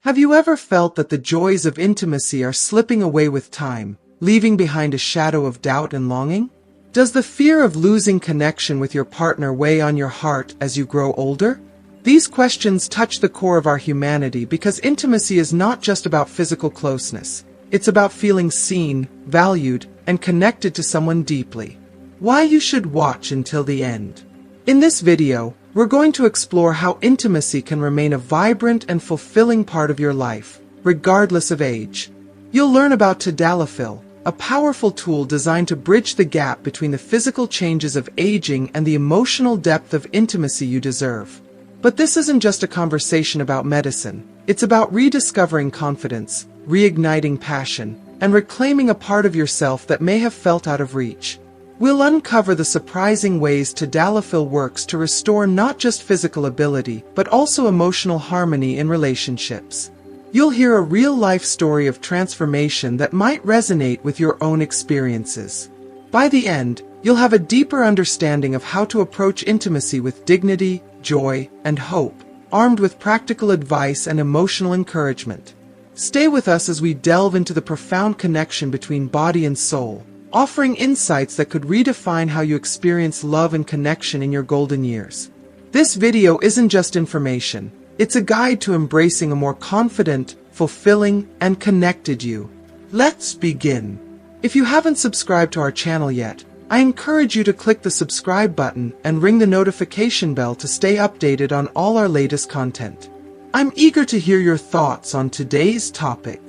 Have you ever felt that the joys of intimacy are slipping away with time, leaving behind a shadow of doubt and longing? Does the fear of losing connection with your partner weigh on your heart as you grow older? These questions touch the core of our humanity because intimacy is not just about physical closeness. It's about feeling seen, valued, and connected to someone deeply. Why you should watch until the end. In this video, we're going to explore how intimacy can remain a vibrant and fulfilling part of your life, regardless of age. You'll learn about tadalafil, a powerful tool designed to bridge the gap between the physical changes of aging and the emotional depth of intimacy you deserve. But this isn't just a conversation about medicine. It's about rediscovering confidence, reigniting passion, and reclaiming a part of yourself that may have felt out of reach. We'll uncover the surprising ways tadalafil works to restore not just physical ability, but also emotional harmony in relationships. You'll hear a real-life story of transformation that might resonate with your own experiences. By the end, you'll have a deeper understanding of how to approach intimacy with dignity, joy, and hope, armed with practical advice and emotional encouragement. Stay with us as we delve into the profound connection between body and soul, offering insights that could redefine how you experience love and connection in your golden years. This video isn't just information, it's a guide to embracing a more confident, fulfilling, and connected you. Let's begin. If you haven't subscribed to our channel yet, I encourage you to click the subscribe button and ring the notification bell to stay updated on all our latest content. I'm eager to hear your thoughts on today's topic.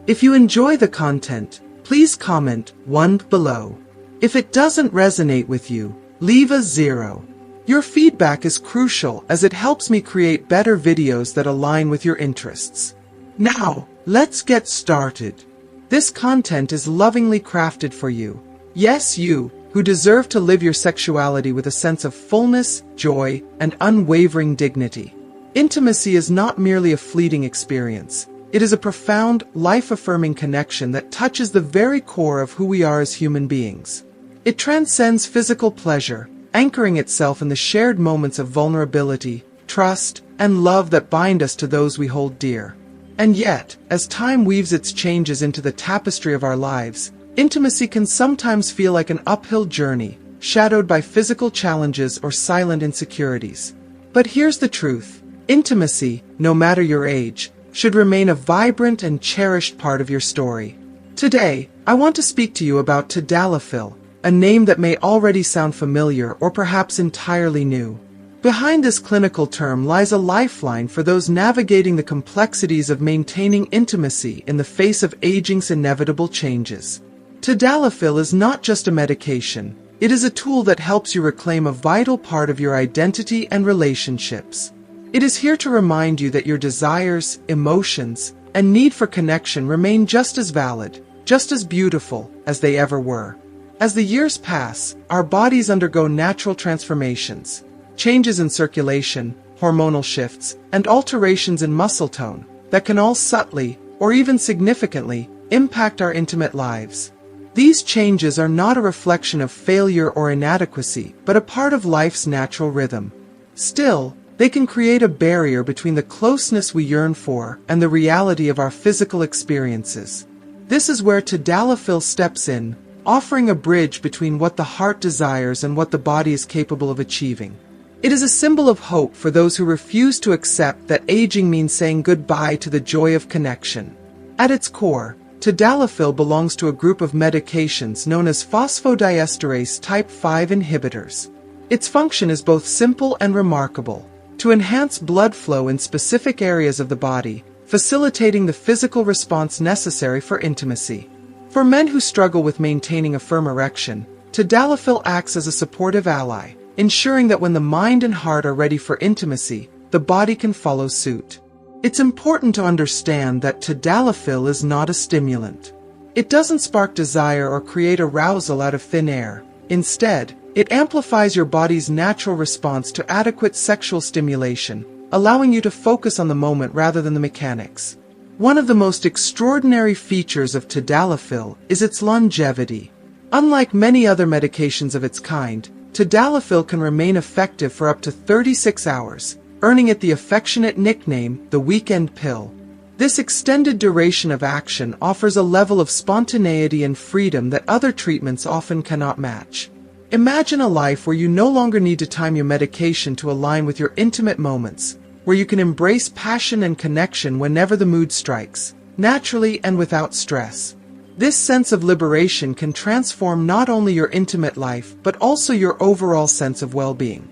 If you enjoy the content, please comment 1 below. If it doesn't resonate with you, leave a 0. Your feedback is crucial as it helps me create better videos that align with your interests. Now, let's get started. This content is lovingly crafted for you. Yes, you, who deserve to live your sexuality with a sense of fullness, joy, and unwavering dignity. Intimacy is not merely a fleeting experience. It is a profound, life-affirming connection that touches the very core of who we are as human beings. It transcends physical pleasure, anchoring itself in the shared moments of vulnerability, trust, and love that bind us to those we hold dear. And yet, as time weaves its changes into the tapestry of our lives, intimacy can sometimes feel like an uphill journey, shadowed by physical challenges or silent insecurities. But here's the truth. Intimacy, no matter your age, should remain a vibrant and cherished part of your story. Today, I want to speak to you about tadalafil, a name that may already sound familiar or perhaps entirely new. Behind this clinical term lies a lifeline for those navigating the complexities of maintaining intimacy in the face of aging's inevitable changes. Tadalafil is not just a medication, it is a tool that helps you reclaim a vital part of your identity and relationships. It is here to remind you that your desires, emotions, and need for connection remain just as valid, just as beautiful as they ever were. As the years pass, our bodies undergo natural transformations, changes in circulation, hormonal shifts, and alterations in muscle tone that can all subtly, or even significantly, impact our intimate lives. These changes are not a reflection of failure or inadequacy, but a part of life's natural rhythm. Still, they can create a barrier between the closeness we yearn for and the reality of our physical experiences. This is where tadalafil steps in, offering a bridge between what the heart desires and what the body is capable of achieving. It is a symbol of hope for those who refuse to accept that aging means saying goodbye to the joy of connection. At its core, tadalafil belongs to a group of medications known as phosphodiesterase type 5 inhibitors. Its function is both simple and remarkable: to enhance blood flow in specific areas of the body, facilitating the physical response necessary for intimacy. For men who struggle with maintaining a firm erection, tadalafil acts as a supportive ally, ensuring that when the mind and heart are ready for intimacy, the body can follow suit. It's important to understand that tadalafil is not a stimulant. It doesn't spark desire or create arousal out of thin air. Instead, it amplifies your body's natural response to adequate sexual stimulation, allowing you to focus on the moment rather than the mechanics. One of the most extraordinary features of tadalafil is its longevity. Unlike many other medications of its kind, tadalafil can remain effective for up to 36 hours, earning it the affectionate nickname, the weekend pill. This extended duration of action offers a level of spontaneity and freedom that other treatments often cannot match. Imagine a life where you no longer need to time your medication to align with your intimate moments, where you can embrace passion and connection whenever the mood strikes, naturally and without stress. This sense of liberation can transform not only your intimate life but also your overall sense of well-being.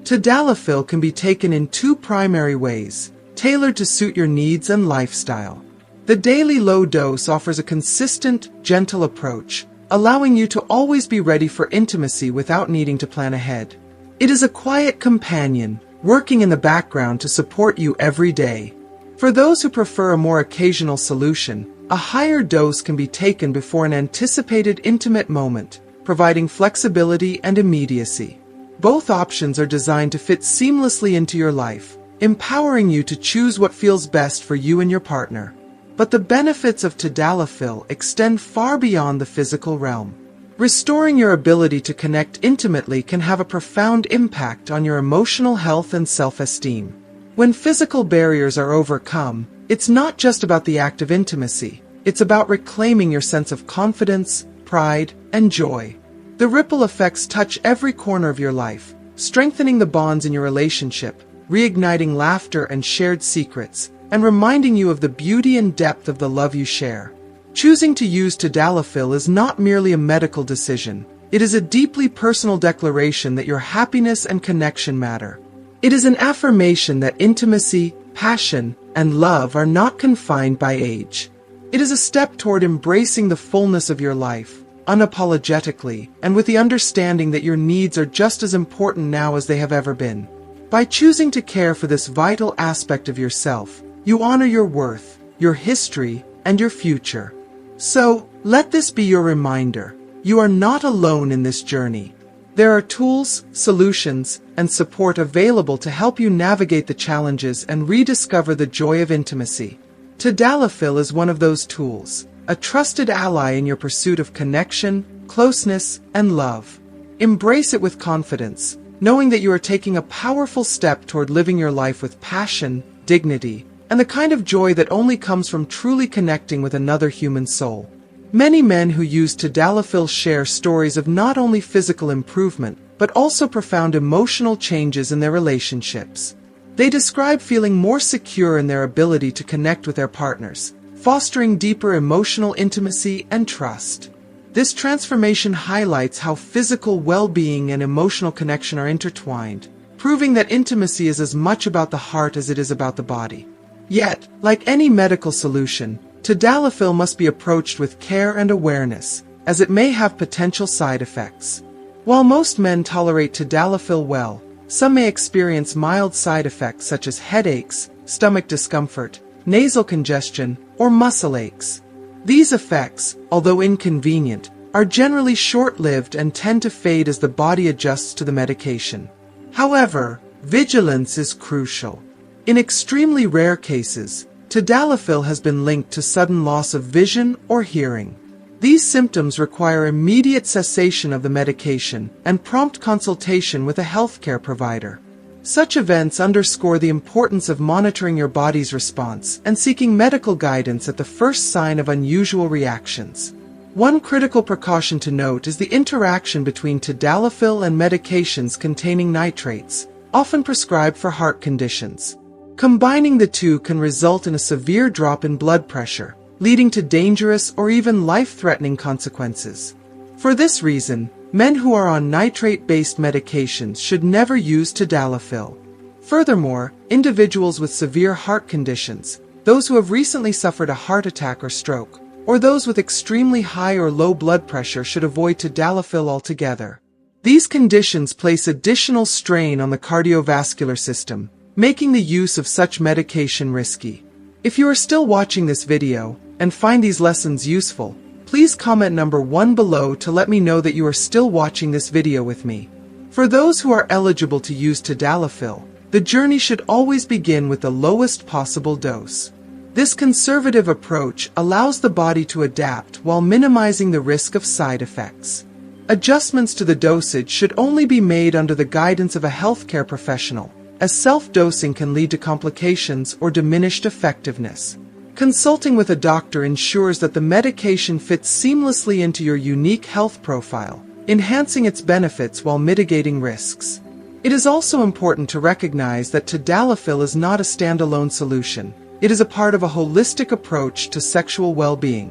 Tadalafil can be taken in two primary ways, tailored to suit your needs and lifestyle. The daily low dose offers a consistent, gentle approach, allowing you to always be ready for intimacy without needing to plan ahead. It is a quiet companion, working in the background to support you every day. For those who prefer a more occasional solution, a higher dose can be taken before an anticipated intimate moment, providing flexibility and immediacy. Both options are designed to fit seamlessly into your life, empowering you to choose what feels best for you and your partner. But the benefits of tadalafil extend far beyond the physical realm. Restoring your ability to connect intimately can have a profound impact on your emotional health and self-esteem. When physical barriers are overcome, it's not just about the act of intimacy, it's about reclaiming your sense of confidence, pride, and joy. The ripple effects touch every corner of your life, strengthening the bonds in your relationship, reigniting laughter and shared secrets, and reminding you of the beauty and depth of the love you share. Choosing to use tadalafil is not merely a medical decision, it is a deeply personal declaration that your happiness and connection matter. It is an affirmation that intimacy, passion, and love are not confined by age. It is a step toward embracing the fullness of your life, unapologetically, and with the understanding that your needs are just as important now as they have ever been. By choosing to care for this vital aspect of yourself, you honor your worth, your history, and your future. So, let this be your reminder. You are not alone in this journey. There are tools, solutions, and support available to help you navigate the challenges and rediscover the joy of intimacy. Tadalafil is one of those tools, a trusted ally in your pursuit of connection, closeness, and love. Embrace it with confidence, knowing that you are taking a powerful step toward living your life with passion, dignity, and the kind of joy that only comes from truly connecting with another human soul. Many men who use tadalafil share stories of not only physical improvement, but also profound emotional changes in their relationships. They describe feeling more secure in their ability to connect with their partners, fostering deeper emotional intimacy and trust. This transformation highlights how physical well-being and emotional connection are intertwined, proving that intimacy is as much about the heart as it is about the body. Yet, like any medical solution, tadalafil must be approached with care and awareness, as it may have potential side effects. While most men tolerate tadalafil well, some may experience mild side effects such as headaches, stomach discomfort, nasal congestion, or muscle aches. These effects, although inconvenient, are generally short-lived and tend to fade as the body adjusts to the medication. However, vigilance is crucial. In extremely rare cases, tadalafil has been linked to sudden loss of vision or hearing. These symptoms require immediate cessation of the medication and prompt consultation with a healthcare provider. Such events underscore the importance of monitoring your body's response and seeking medical guidance at the first sign of unusual reactions. One critical precaution to note is the interaction between tadalafil and medications containing nitrates, often prescribed for heart conditions. Combining the two can result in a severe drop in blood pressure, leading to dangerous or even life-threatening consequences. For this reason, men who are on nitrate-based medications should never use tadalafil. Furthermore, individuals with severe heart conditions, those who have recently suffered a heart attack or stroke, or those with extremely high or low blood pressure should avoid tadalafil altogether. These conditions place additional strain on the cardiovascular system, making the use of such medication risky. If you are still watching this video and find these lessons useful, please comment number 1 below to let me know that you are still watching this video with me. For those who are eligible to use tadalafil, the journey should always begin with the lowest possible dose. This conservative approach allows the body to adapt while minimizing the risk of side effects. Adjustments to the dosage should only be made under the guidance of a healthcare professional, as self-dosing can lead to complications or diminished effectiveness. Consulting with a doctor ensures that the medication fits seamlessly into your unique health profile, enhancing its benefits while mitigating risks. It is also important to recognize that tadalafil is not a standalone solution. It is a part of a holistic approach to sexual well-being.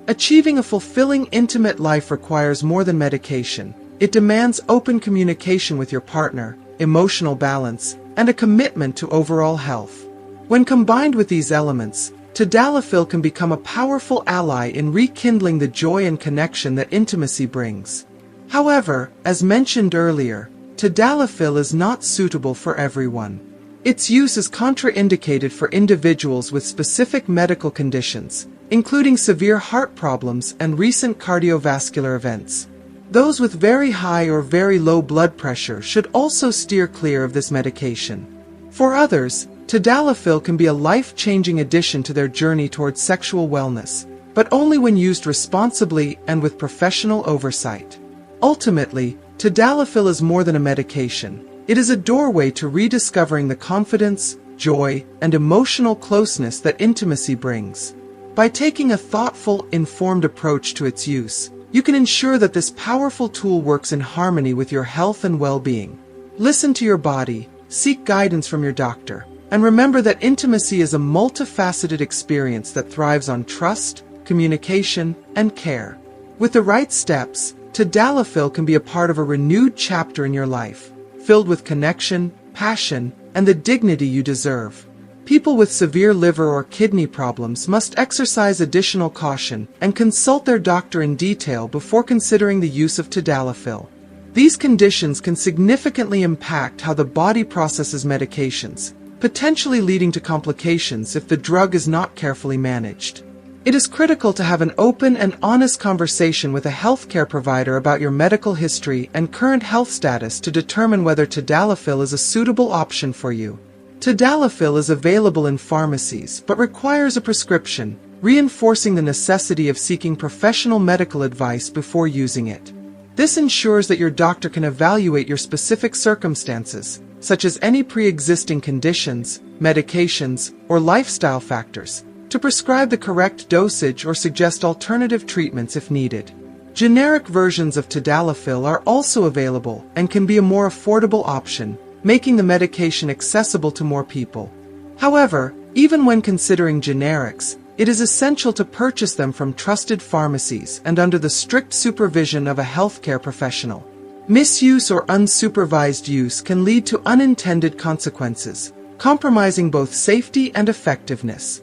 Achieving a fulfilling, intimate life requires more than medication. It demands open communication with your partner, emotional balance, and a commitment to overall health. When combined with these elements, tadalafil can become a powerful ally in rekindling the joy and connection that intimacy brings. However, as mentioned earlier, tadalafil is not suitable for everyone. Its use is contraindicated for individuals with specific medical conditions, including severe heart problems and recent cardiovascular events. Those with very high or very low blood pressure should also steer clear of this medication. For others, tadalafil can be a life-changing addition to their journey towards sexual wellness, but only when used responsibly and with professional oversight. Ultimately, tadalafil is more than a medication. It is a doorway to rediscovering the confidence, joy, and emotional closeness that intimacy brings. By taking a thoughtful, informed approach to its use, you can ensure that this powerful tool works in harmony with your health and well-being. Listen to your body, seek guidance from your doctor, and remember that intimacy is a multifaceted experience that thrives on trust, communication, and care. With the right steps, tadalafil can be a part of a renewed chapter in your life, filled with connection, passion, and the dignity you deserve. People with severe liver or kidney problems must exercise additional caution and consult their doctor in detail before considering the use of tadalafil. These conditions can significantly impact how the body processes medications, potentially leading to complications if the drug is not carefully managed. It is critical to have an open and honest conversation with a healthcare provider about your medical history and current health status to determine whether tadalafil is a suitable option for you. Tadalafil is available in pharmacies but requires a prescription, reinforcing the necessity of seeking professional medical advice before using it. This ensures that your doctor can evaluate your specific circumstances, such as any pre-existing conditions, medications, or lifestyle factors, to prescribe the correct dosage or suggest alternative treatments if needed. Generic versions of tadalafil are also available and can be a more affordable option, making the medication accessible to more people. However, even when considering generics, it is essential to purchase them from trusted pharmacies and under the strict supervision of a healthcare professional. Misuse or unsupervised use can lead to unintended consequences, compromising both safety and effectiveness.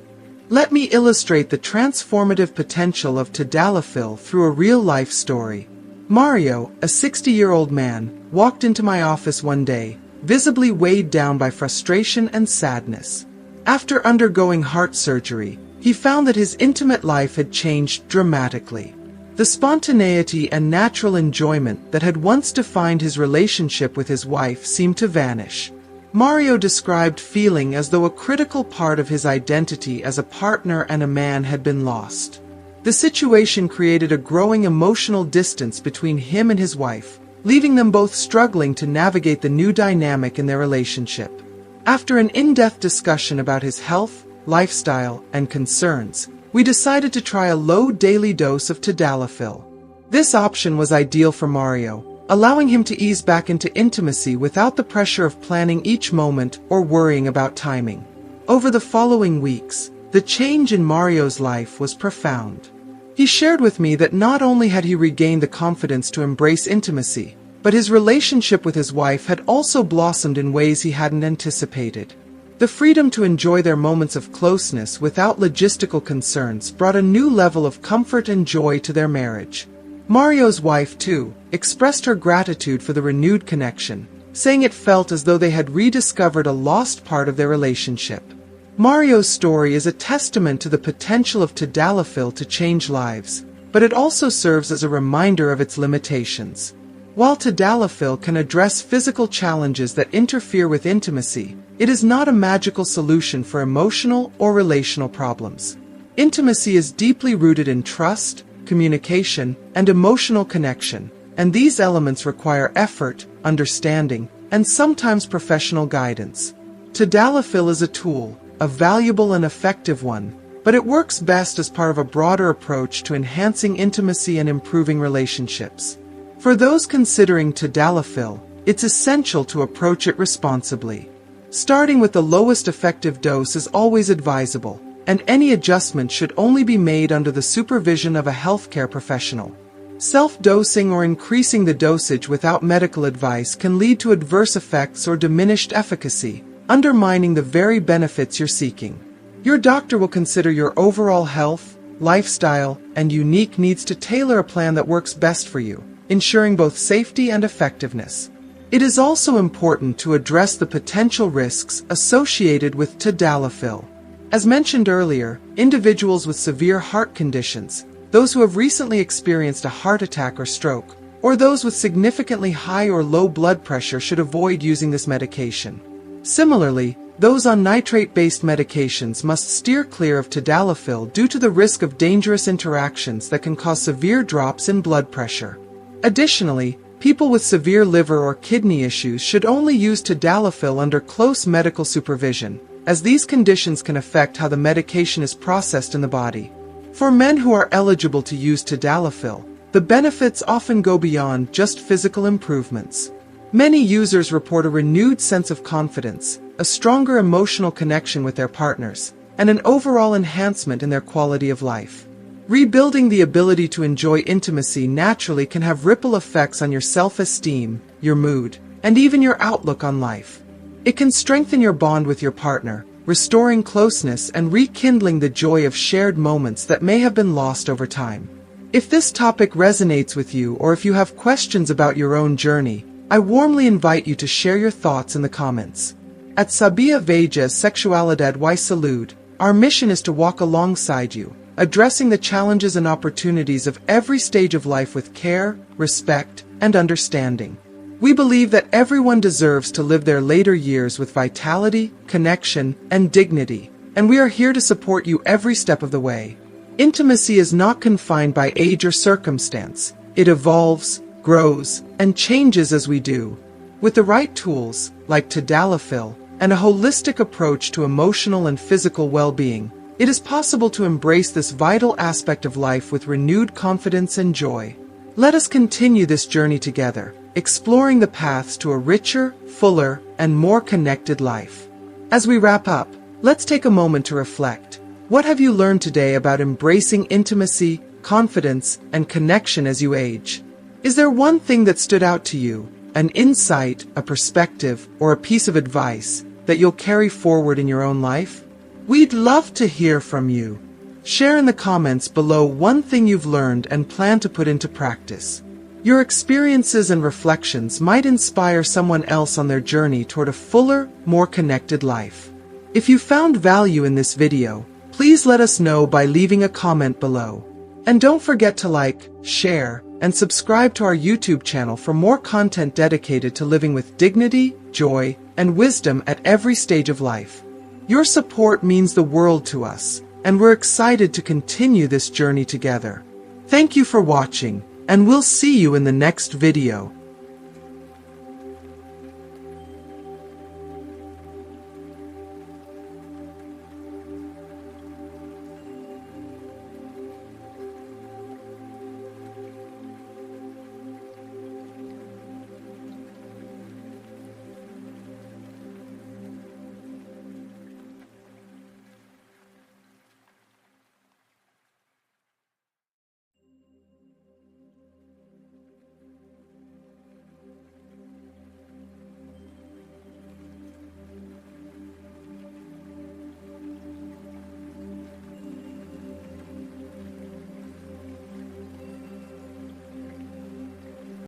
Let me illustrate the transformative potential of tadalafil through a real-life story. Mario, a 60-year-old man, walked into my office one day, visibly weighed down by frustration and sadness. After undergoing heart surgery, he found that his intimate life had changed dramatically. The spontaneity and natural enjoyment that had once defined his relationship with his wife seemed to vanish. Mario described feeling as though a critical part of his identity as a partner and a man had been lost. The situation created a growing emotional distance between him and his wife, leaving them both struggling to navigate the new dynamic in their relationship. After an in-depth discussion about his health, lifestyle, and concerns, we decided to try a low daily dose of tadalafil. This option was ideal for Mario, allowing him to ease back into intimacy without the pressure of planning each moment or worrying about timing. Over the following weeks, the change in Mario's life was profound. He shared with me that not only had he regained the confidence to embrace intimacy, but his relationship with his wife had also blossomed in ways he hadn't anticipated. The freedom to enjoy their moments of closeness without logistical concerns brought a new level of comfort and joy to their marriage. Mario's wife, too, expressed her gratitude for the renewed connection, saying it felt as though they had rediscovered a lost part of their relationship. Mario's story is a testament to the potential of tadalafil to change lives, but it also serves as a reminder of its limitations. While tadalafil can address physical challenges that interfere with intimacy, it is not a magical solution for emotional or relational problems. Intimacy is deeply rooted in trust, communication, and emotional connection, and these elements require effort, understanding, and sometimes professional guidance. Tadalafil is a tool, a valuable and effective one, but it works best as part of a broader approach to enhancing intimacy and improving relationships. For those considering tadalafil, it's essential to approach it responsibly. Starting with the lowest effective dose is always advisable, and any adjustment should only be made under the supervision of a healthcare professional. Self-dosing or increasing the dosage without medical advice can lead to adverse effects or diminished efficacy, undermining the very benefits you're seeking. Your doctor will consider your overall health, lifestyle, and unique needs to tailor a plan that works best for you, ensuring both safety and effectiveness. It is also important to address the potential risks associated with tadalafil. As mentioned earlier, individuals with severe heart conditions, those who have recently experienced a heart attack or stroke, or those with significantly high or low blood pressure should avoid using this medication. Similarly, those on nitrate-based medications must steer clear of tadalafil due to the risk of dangerous interactions that can cause severe drops in blood pressure. Additionally, people with severe liver or kidney issues should only use tadalafil under close medical supervision, as these conditions can affect how the medication is processed in the body. For men who are eligible to use tadalafil, the benefits often go beyond just physical improvements. Many users report a renewed sense of confidence, a stronger emotional connection with their partners, and an overall enhancement in their quality of life. Rebuilding the ability to enjoy intimacy naturally can have ripple effects on your self-esteem, your mood, and even your outlook on life. It can strengthen your bond with your partner, restoring closeness and rekindling the joy of shared moments that may have been lost over time. If this topic resonates with you, or if you have questions about your own journey, I warmly invite you to share your thoughts in the comments. At Sabia Vejas Sexualidad y Salud, our mission is to walk alongside you, addressing the challenges and opportunities of every stage of life with care, respect, and understanding. We believe that everyone deserves to live their later years with vitality, connection, and dignity, and we are here to support you every step of the way. Intimacy is not confined by age or circumstance. It evolves, grows, and changes as we do. With the right tools, like tadalafil, and a holistic approach to emotional and physical well-being, it is possible to embrace this vital aspect of life with renewed confidence and joy. Let us continue this journey together, exploring the paths to a richer, fuller, and more connected life. As we wrap up, let's take a moment to reflect. What have you learned today about embracing intimacy, confidence, and connection as you age? Is there one thing that stood out to you, an insight, a perspective, or a piece of advice that you'll carry forward in your own life? We'd love to hear from you. Share in the comments below one thing you've learned and plan to put into practice. Your experiences and reflections might inspire someone else on their journey toward a fuller, more connected life. If you found value in this video, please let us know by leaving a comment below. And don't forget to like, share, and subscribe to our YouTube channel for more content dedicated to living with dignity, joy, and wisdom at every stage of life. Your support means the world to us, and we're excited to continue this journey together. Thank you for watching, and we'll see you in the next video.